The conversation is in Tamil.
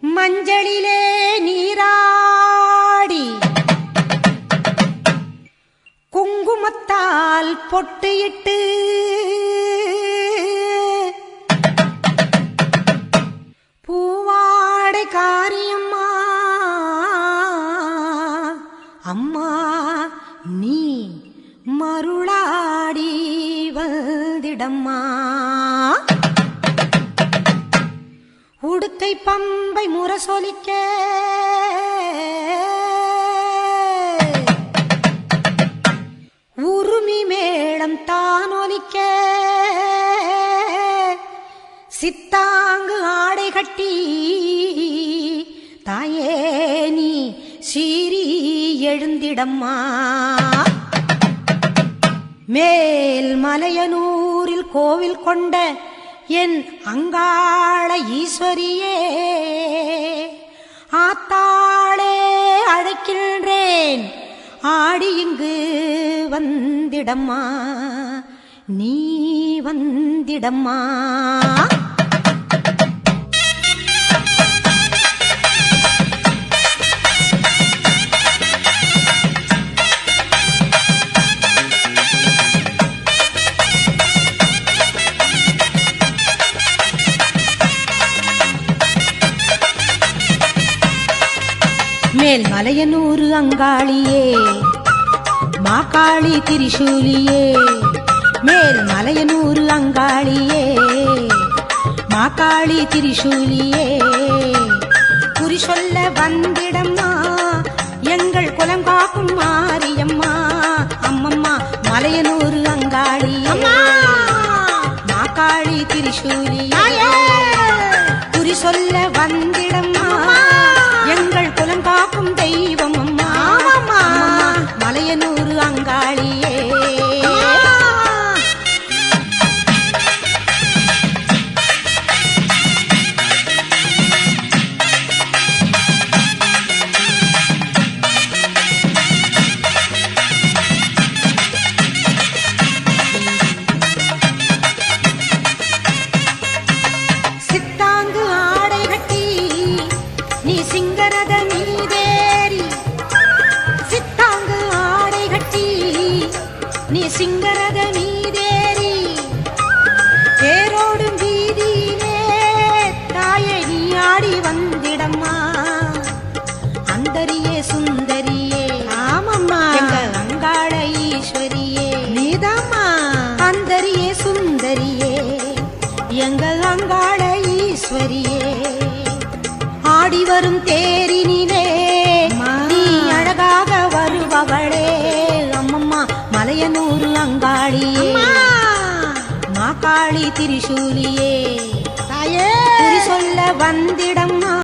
மஞ்சளிலே நீராடி குங்குமத்தால் பொட்டியிட்டு பூவாடை காரியம்மா அம்மா நீ மருளாடி வந்திடம்மா. உடுக்கை பம்பை முரசொலிக்க உருமி மேளம் தானொலிக்க சித்தாங்கு ஆடை கட்டி தாயே நீ சீறி எழுந்திடம்மா. மேல் மலையனூரில் கோவில் கொண்ட என் அங்காள ஈஸ்வரியே ஆத்தாளே அழைக்கின்றேன் ஆடி இங்கு வந்திடம்மா நீ வந்திடம்மா. மேல் மலையனூரு அங்காளியே மாகாளி திரிசூலியே மேல் மலையனூரு அங்காளியே மாகாளி திரிசூலியே குறி சொல்ல வந்திடம்மா எங்கள் குலம் காக்கும் மாரியம்மா அம்மம்மா மலையனூரு அங்காளியே மாகாளி திரிசூலியே குறி சொல்ல வந்திடம்மா எங்கள் குலம் காக்கும் தெய்வம் அம்மா மலையனூரு அங்காளியே. சித்தாங்கு ஆடை கட்டி நீ சிங்கரத மீதேறி சித்தாங்கு ஆடை கட்டி நீ சிங்கரத மீதேறி தேரோடும் வீதியிலே தாயை நீ ஆடி வந்திடம்மா. அந்தரியே சுந்தரியே ஆமம்மா எங்க அங்காள ஈஸ்வரியே நீதாம்மா அந்தரியே சுந்தரியே எங்க அங்காள ஈஸ்வரியே. ஆடி வரும் தேரினிலே நீ அழகாக வருபவளே அம்மம்மா மலையனூரு அங்காளியே மாகாளி திரிசூலியே தாயே குறி சொல்ல வந்திடம்மா.